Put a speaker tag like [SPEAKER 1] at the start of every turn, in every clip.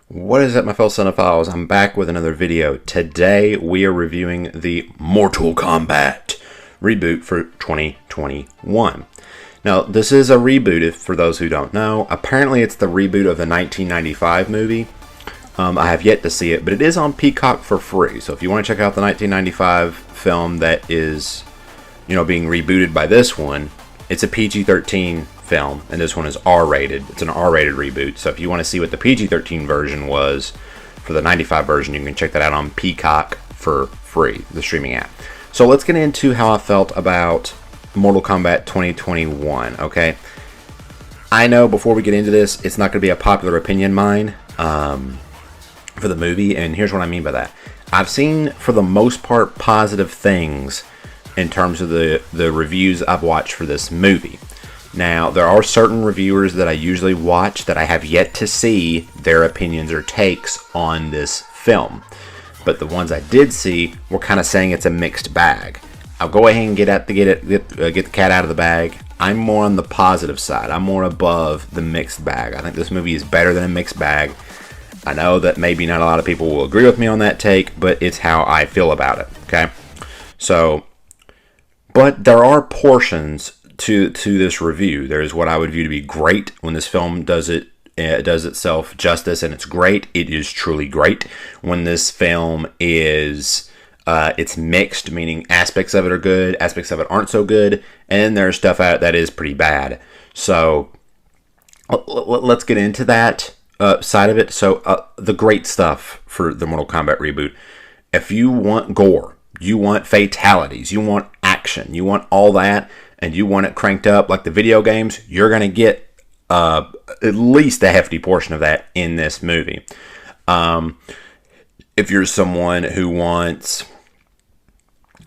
[SPEAKER 1] What is up, my fellow cinephiles? I'm back with another video. Today we are reviewing the Mortal Kombat reboot for 2021. Now, this is a reboot, for those who don't know. Apparently it's the reboot of the 1995 movie. I have yet to see it, but it is on Peacock for free. So if you want to check out the 1995 film that is, being rebooted by this one, it's a PG-13 film, and this one is R-rated. It's an R-rated reboot, so if you want to see what the PG-13 version was for the 95 version, you can check that out on Peacock for free, the streaming app. So let's get into how I felt about Mortal Kombat 2021, okay? I know before we get into this, it's not going to be a popular opinion mine for the movie, and here's what I mean by that. I've seen, for the most part, positive things in terms of the reviews I've watched for this movie. Now, there are certain reviewers that I usually watch that I have yet to see their opinions or takes on this film. But the ones I did see were kind of saying it's a mixed bag. I'll go ahead and get the cat out of the bag. I'm more on the positive side. I'm more above the mixed bag. I think this movie is better than a mixed bag. I know that maybe not a lot of people will agree with me on that take, but it's how I feel about it, okay? So, but there are portions to this review. There's what I would view to be great when this film does itself justice, and it's great. It is truly great. When this film is it's mixed, meaning aspects of it are good, aspects of it aren't so good, and there's stuff out that is pretty bad. So let's get into that side of it. So the great stuff for the Mortal Kombat reboot: if you want gore, you want fatalities, you want action, you want all that, and you want it cranked up like the video games, you're going to get at least a hefty portion of that in this movie. If you're someone who wants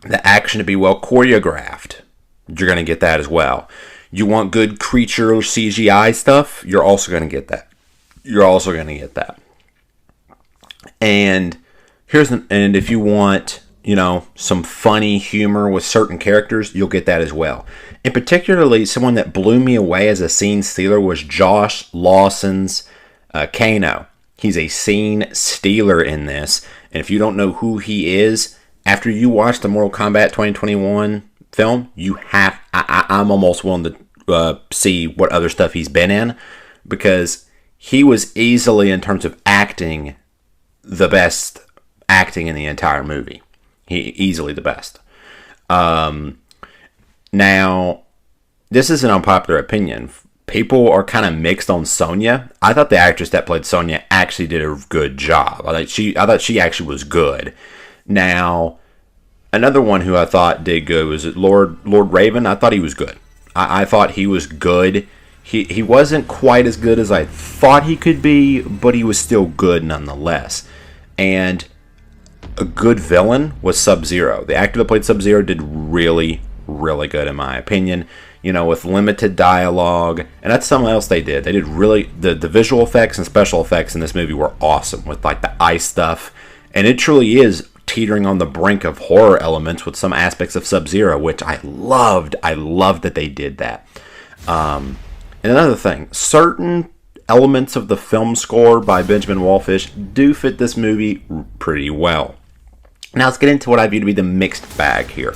[SPEAKER 1] the action to be well choreographed, you're going to get that as well. You want good creature CGI stuff, you're also going to get that. And and if you want, some funny humor with certain characters, you'll get that as well. And particularly, someone that blew me away as a scene stealer was Josh Lawson's Kano. He's a scene stealer in this. And if you don't know who he is, after you watch the Mortal Kombat 2021 film, I'm almost willing to see what other stuff he's been in, because he was easily, in terms of acting, the best acting in the entire movie. Easily the best. Now, this is an unpopular opinion. People are kind of mixed on Sonia. I thought the actress that played Sonia actually did a good job. I thought she actually was good. Now, another one who I thought did good was Lord Raven. I thought he was good. I thought he was good. He wasn't quite as good as I thought he could be, but he was still good nonetheless. And a good villain was Sub-Zero. The actor that played Sub-Zero did really, really good, in my opinion. With limited dialogue, and that's something else they did. They did really, the visual effects and special effects in this movie were awesome, with like the ice stuff, and it truly is teetering on the brink of horror elements with some aspects of Sub-Zero, which I loved. I loved that they did that. And another thing, certain elements of the film score by Benjamin Wallfish do fit this movie pretty well. Now let's get into what I view to be the mixed bag here.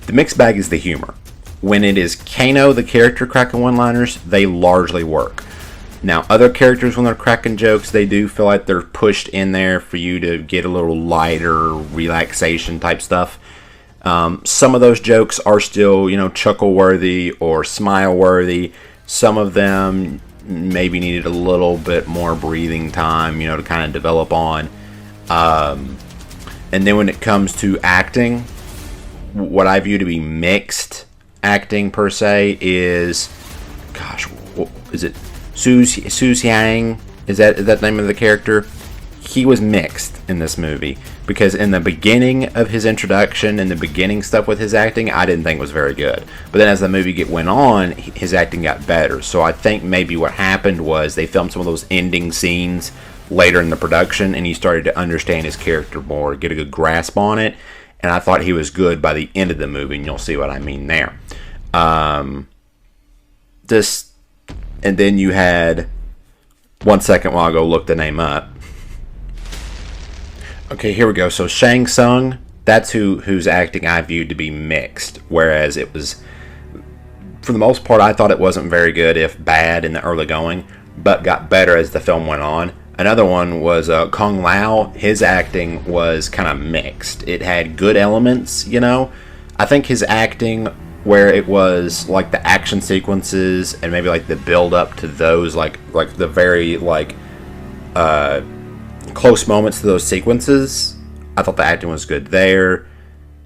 [SPEAKER 1] The mixed bag is the humor. When it is Kano, the character, cracking one-liners, they largely work. Now, other characters, when they're cracking jokes, they do feel like they're pushed in there for you to get a little lighter, relaxation type stuff. Some of those jokes are still, chuckle-worthy or smile-worthy. Some of them maybe needed a little bit more breathing time, to kind of develop on. And then when it comes to acting, what I view to be mixed acting per se is, what is it? Su Xiang? Is that the name of the character? He was mixed in this movie, because in the beginning of his introduction and the beginning stuff with his acting, I didn't think was very good. But then as the movie went on, his acting got better. So I think maybe what happened was they filmed some of those ending scenes later in the production, and he started to understand his character more, get a good grasp on it. And I thought he was good by the end of the movie, and you'll see what I mean there. this, and then you had 1 second while I go look the name up. Okay, here we go. So Shang Tsung, that's whose acting I viewed to be mixed, whereas it was, for the most part, I thought it wasn't very good, if bad, in the early going, but got better as the film went on. Another one was Kung Lao. His acting was kind of mixed. It had good elements, you know. I think his acting, where it was like the action sequences and maybe like the build up to those, like the very like close moments to those sequences, I thought the acting was good there,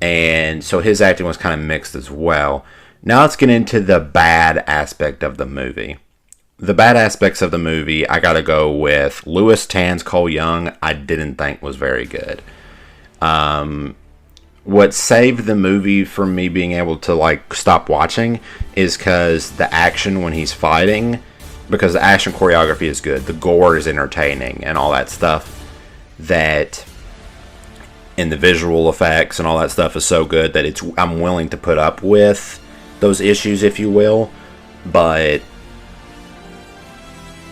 [SPEAKER 1] and so his acting was kind of mixed as well. Now let's get into the bad aspect of the movie. The bad aspects of the movie, I gotta go with Louis Tan's Cole Young. I didn't think was very good. What saved the movie from me being able to like stop watching is because the action when he's fighting, because the action choreography is good, the gore is entertaining, and all that stuff. That, and the visual effects and all that stuff is so good that I'm willing to put up with those issues, if you will, but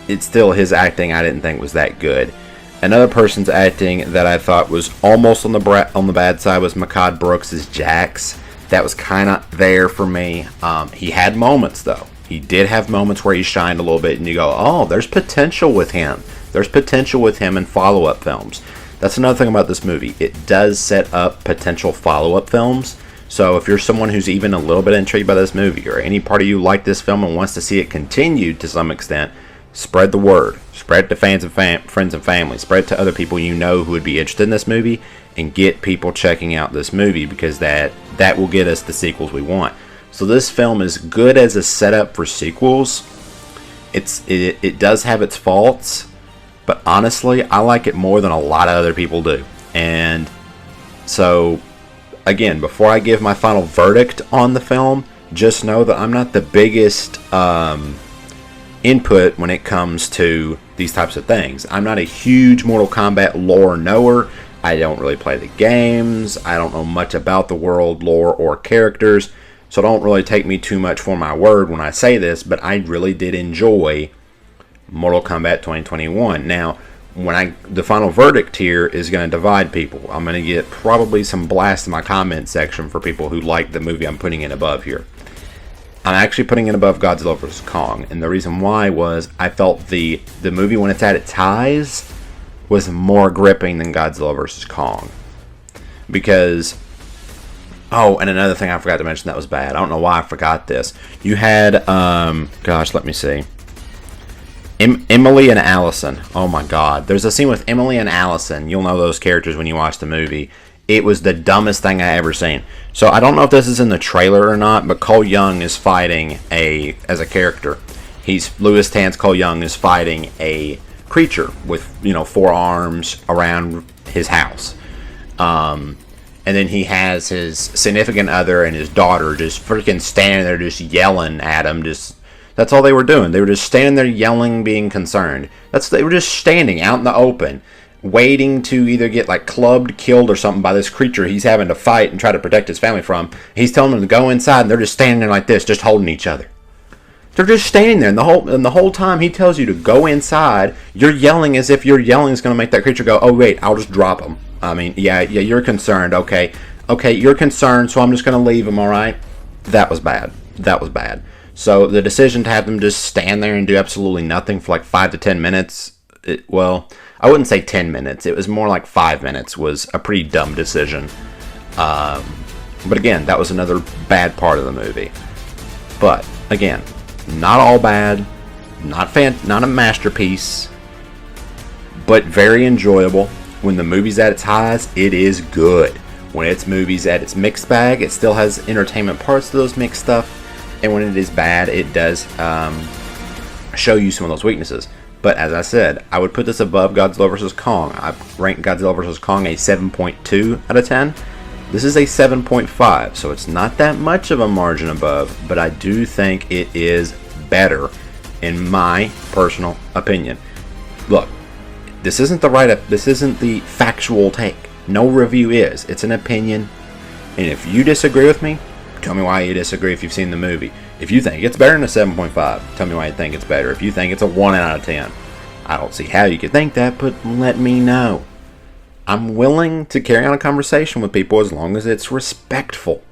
[SPEAKER 1] it's still, his acting I didn't think was that good. Another person's acting that I thought was almost on the bad side was Makad Brooks' Jax. That was kind of there for me. He had moments though. He did have moments where he shined a little bit, and you go, oh, there's potential with him. There's potential with him in follow-up films. That's another thing about this movie. It does set up potential follow-up films. So if you're someone who's even a little bit intrigued by this movie, or any part of you like this film and wants to see it continued to some extent, spread the word. Spread it to fans and friends and family. Spread it to other people you know who would be interested in this movie, and get people checking out this movie, because that will get us the sequels we want. So this film is good as a setup for sequels. It does have its faults, but honestly, I like it more than a lot of other people do. And so, again, before I give my final verdict on the film, just know that I'm not the biggest input when it comes to these types of things. I'm not a huge Mortal Kombat lore knower. I don't really play the games. I don't know much about the world, lore, or characters. So don't really take me too much for my word when I say this, but I really did enjoy Mortal Kombat 2021. Now, the final verdict here is going to divide people. I'm going to get probably some blast in my comment section for people who like the movie I'm putting in above here. I'm actually putting it above Godzilla vs. Kong, and the reason why was I felt the movie, when it's at its highs, was more gripping than Godzilla vs. Kong. Because, oh, and another thing I forgot to mention that was bad. I don't know why I forgot this. You had, gosh, let me see. Emily and Allison. Oh my god. There's a scene with Emily and Allison. You'll know those characters when you watch the movie. It was the dumbest thing I ever seen. So I don't know if this is in the trailer or not, but Cole Young is fighting as a character. Louis Tan's Cole Young is fighting a creature with, 4 arms around his house. And then he has his significant other and his daughter just freaking standing there just yelling at him. That's all they were doing. They were just standing there yelling, being concerned. They were just standing out in the open, waiting to either get like clubbed, killed, or something by this creature he's having to fight and try to protect his family from. He's telling them to go inside, and they're just standing there like this, just holding each other. They're just standing there, and the whole time he tells you to go inside, you're yelling as if your yelling is going to make that creature go, oh wait, I'll just drop him. I mean, yeah, you're concerned. Okay, you're concerned, so I'm just going to leave him. All right, that was bad. So the decision to have them just stand there and do absolutely nothing for like 5 to 10 minutes, well, I wouldn't say 10 minutes. It was more like 5 minutes, was a pretty dumb decision. But again, that was another bad part of the movie. But again, not all bad, not a masterpiece, but very enjoyable. When the movie's at its highs, it is good. When its movie's at its mixed bag, it still has entertainment parts to those mixed stuff. And when it is bad, it does show you some of those weaknesses. But as I said, I would put this above Godzilla vs. Kong. I ranked Godzilla vs. Kong a 7.2 out of 10. This is a 7.5, so it's not that much of a margin above, but I do think it is better, in my personal opinion. Look, this isn't the factual take. No review is. It's an opinion. And if you disagree with me, Tell me why you disagree if you've seen the movie. If you think it's better than a 7.5, tell me why you think it's better. If you think it's a 1 out of 10, I don't see how you could think that, but let me know. I'm willing to carry on a conversation with people as long as it's respectful.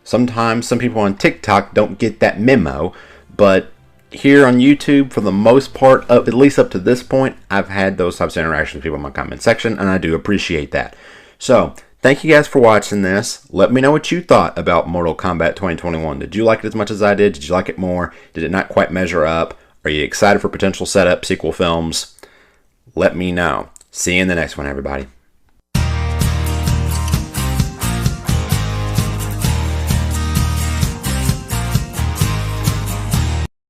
[SPEAKER 1] Sometimes some people on TikTok don't get that memo, but here on YouTube, for the most part, at least up to this point, I've had those types of interactions with people in my comment section, and I do appreciate that. So, thank you guys for watching this. Let me know what you thought about Mortal Kombat 2021. Did you like it as much as I did? Did you like it more? Did it not quite measure up? Are you excited for potential setup sequel films? Let me know. See you in the next one, everybody.